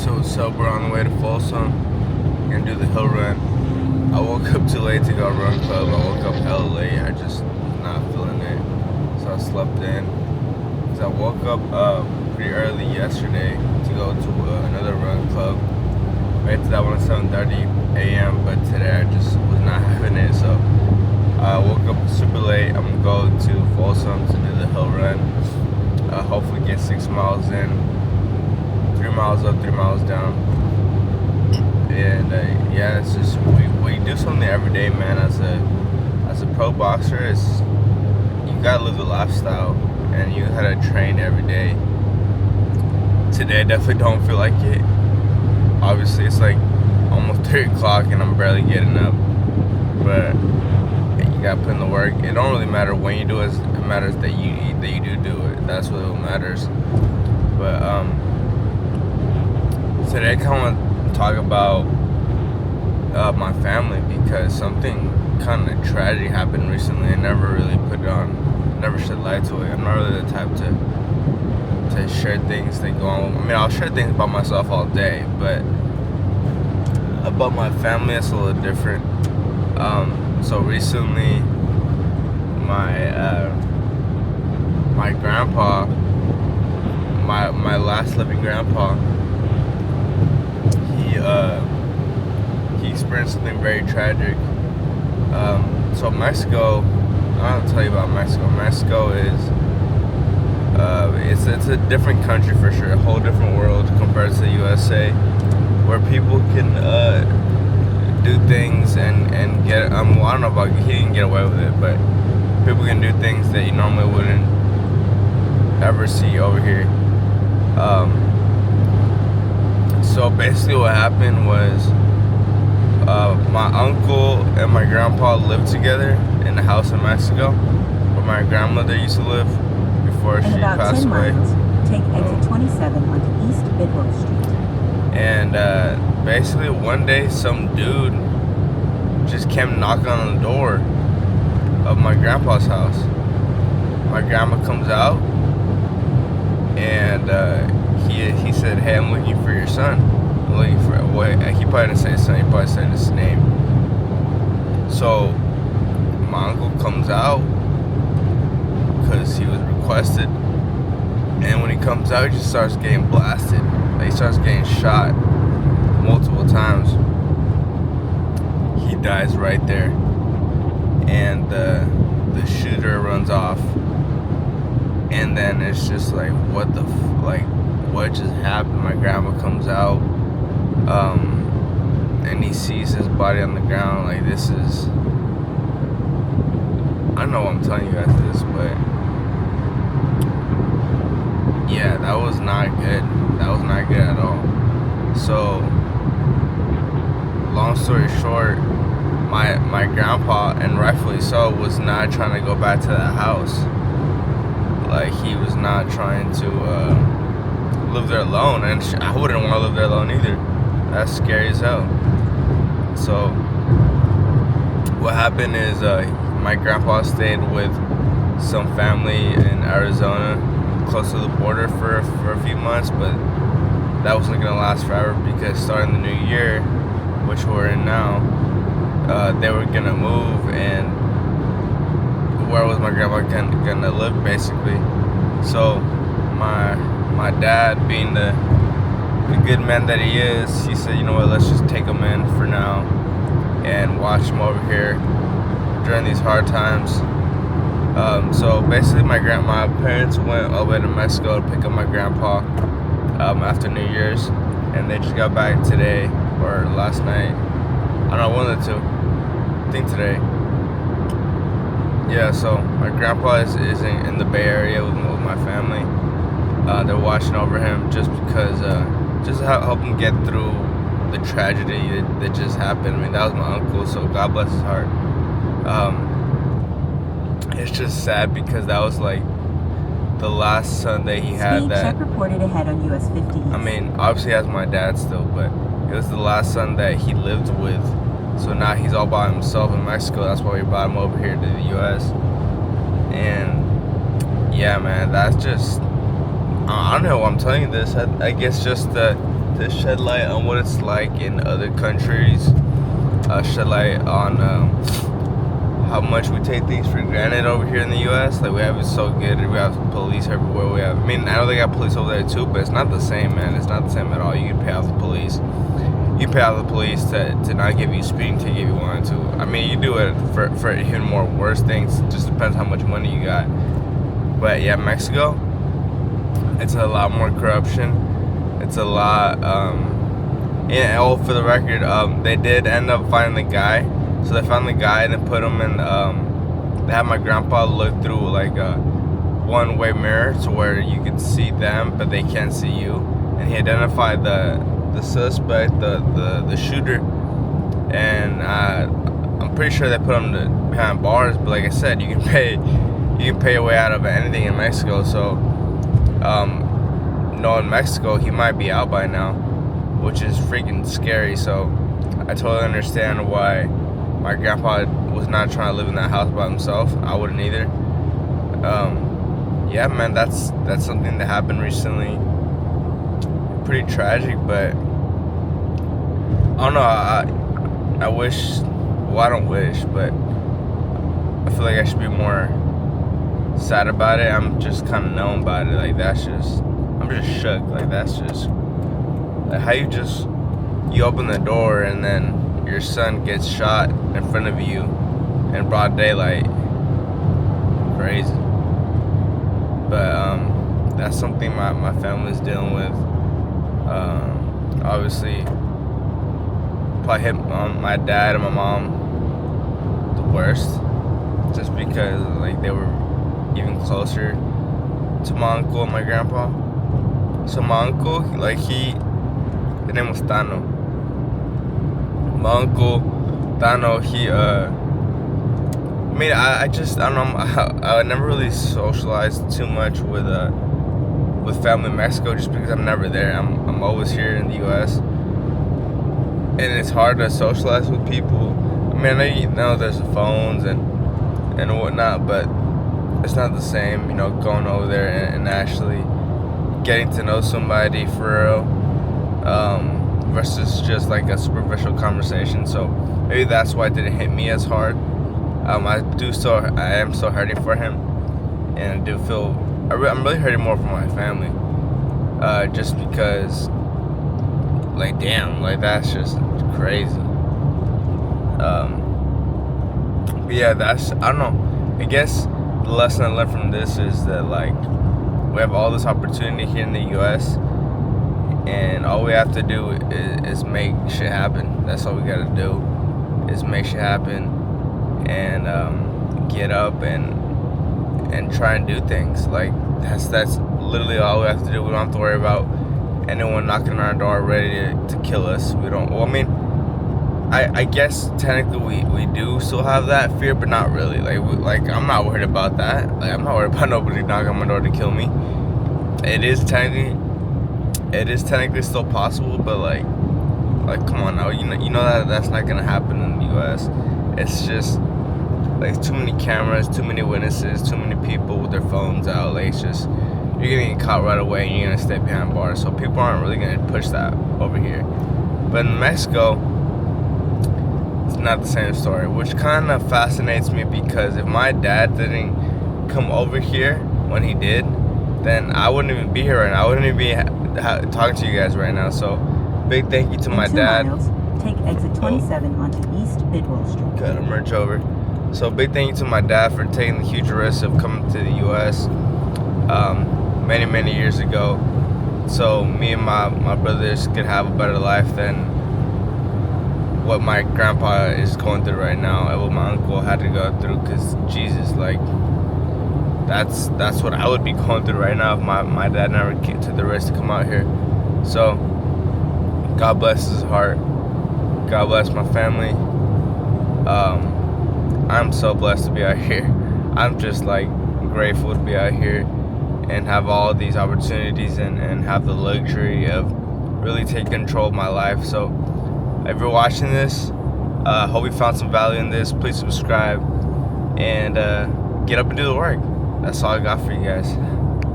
So what's up? We're on the way to Folsom. Gonna do the hill run. I woke up too late to go run club. I woke up hella late. I just was not feeling it. So I slept in. Cause I woke up pretty early yesterday to go to another run club. Right to that one at 7:30 a.m. But today I just was not having it. So I woke up super late. I'm gonna go to Folsom to do the hill run. Hopefully get 6 miles in. 3 miles up, 3 miles down. And yeah, it's just when you do something every day, man. As a pro boxer, it's you gotta live the lifestyle, and you gotta train every day. Today, I definitely don't feel like it. Obviously, it's like almost 3 o'clock, and I'm barely getting up. But you gotta put in the work. It don't really matter when you do it. It matters that you do it. That's what matters. But today I kind of want to talk about my family, because something kind of tragic happened recently. I never really put it on, never shed light to it. I'm not really the type to share things that go on. I mean, I'll share things about myself all day, but about my family, it's a little different. So recently, my grandpa, my last living grandpa, he experienced something very tragic. So Mexico, I'll tell you about Mexico. Mexico is it's a different country for sure, a whole different world compared to the USA, where people can do things and get. Well, I don't know about he didn't get away with it, but people can do things that you normally wouldn't ever see over here. So basically what happened was my uncle and my grandpa lived together in a house in Mexico where my grandmother used to live before she passed away. Miles, take exit 27 onto East Bidwell Street. And basically one day some dude just came knocking on the door of my grandpa's house. My grandma comes out, and he said, "Hey, I'm looking for your son. I'm looking for what?" He probably didn't say his son. He probably said his name. So my uncle comes out because he was requested, and when he comes out, he just starts getting blasted. Like, he starts getting shot multiple times. He dies right there, and the shooter runs off. And then it's just like, what just happened? My grandma comes out, and he sees his body on the ground. Like, this is, I don't know what I'm telling you guys this, but yeah, that was not good. That was not good at all. So, long story short, my grandpa, and rightfully so, was not trying to go back to that house. Like, he was not trying to live there alone, and I wouldn't want to live there alone either. That's scary as hell. So what happened is my grandpa stayed with some family in Arizona, close to the border, for a few months, but that wasn't gonna last forever, because starting the new year, which we're in now, they were gonna move, and where was my grandpa gonna live, basically. So my dad, being the good man that he is, he said, you know what, let's just take him in for now and watch him over here during these hard times. So basically my parents went all the way to Mexico to pick up my grandpa after New Year's, and they just got back today or last night. I don't know, one of the two. I think today. Yeah, so my grandpa is in the Bay Area with my family. They're watching over him just because, just to help him get through the tragedy that just happened. I mean, that was my uncle, so God bless his heart. It's just sad because that was like the last Sunday he had Speed that. check reported ahead on US 50. I mean, obviously he has my dad still, but it was the last son that he lived with. So now he's all by himself in Mexico. That's why we brought him over here to the U.S. And yeah, man, that's just, I don't know why I'm telling you this. I guess just to shed light on what it's like in other countries, shed light on how much we take things for granted over here in the U.S. Like, we have it so good. We have police everywhere. I know they got police over there too, but it's not the same, man. It's not the same at all. You can pay off the police. You pay off the police to not give you a speeding ticket if you wanted to. I mean, you do it for even more worse things. It just depends how much money you got. But yeah, Mexico, it's a lot more corruption. It's a lot. For the record, they did end up finding the guy. So they found the guy and put him in. They had my grandpa look through like a one-way mirror to where you could see them, but they can't see you. And he identified the suspect, the shooter, and I'm pretty sure they put him behind bars. But like I said, you can pay your way out of anything in Mexico. So, knowing Mexico, he might be out by now, which is freaking scary. So, I totally understand why my grandpa was not trying to live in that house by himself. I wouldn't either. Yeah, man, that's something that happened recently. Pretty tragic, but I don't know. I wish. Well, I don't wish, but I feel like I should be more sad about it. I'm just kind of numb about it. Like, I'm just shook. Like, that's just like how you open the door and then your son gets shot in front of you in broad daylight. Crazy. But that's something my family's dealing with. Obviously, probably hit my dad and my mom the worst, just because like they were even closer to my uncle and my grandpa. So my uncle, like his name was Tano. My uncle Tano, I don't know. I never really socialized too much with family in Mexico, just because I'm never there. I'm always here in the U.S. and it's hard to socialize with people. I mean, I know there's the phones and whatnot, but it's not the same, going over there and actually getting to know somebody for real, versus just like a superficial conversation. So maybe that's why it didn't hit me as hard. I am still hurting for him, and I do feel I'm really hurting more for my family, just because, like, damn, like, that's just crazy. But yeah, I don't know. I guess the lesson I learned from this is that, like, we have all this opportunity here in the U.S., and all we have to do is make shit happen. That's all we gotta do, is make shit happen, and get up and try and do things. Like, that's literally all we have to do. We don't have to worry about anyone knocking on our door ready to kill us. We don't. Well, I mean, I guess technically we do still have that fear, but not really. Like I'm not worried about that. Like, I'm not worried about nobody knocking on my door to kill me. It is technically still possible, but like come on now. You know that's not gonna happen in the U.S. It's just like too many cameras, too many witnesses, too many people with their phones out. Like, it's just, you're gonna get caught right away and you're gonna stay behind bars. So people aren't really gonna push that over here. But in Mexico, it's not the same story, which kind of fascinates me, because if my dad didn't come over here when he did, then I wouldn't even be here right now. I wouldn't even be talking to you guys right now. So big thank you to my dad. 2 miles, take exit 27 onto East Bidwell Street. Gotta merge over. So big thank you to my dad for taking the huge risk of coming to the U.S. Many years ago, so me and my brothers could have a better life than what my grandpa is going through right now, and what my uncle had to go through. Because Jesus, like, that's what I would be going through right now if my dad never took the risk to come out here. So God bless his heart. God bless my family. I'm so blessed to be out here. I'm just like grateful to be out here and have all these opportunities and have the luxury of really taking control of my life. So if you're watching this, hope you found some value in this. Please subscribe and get up and do the work. That's all I got for you guys.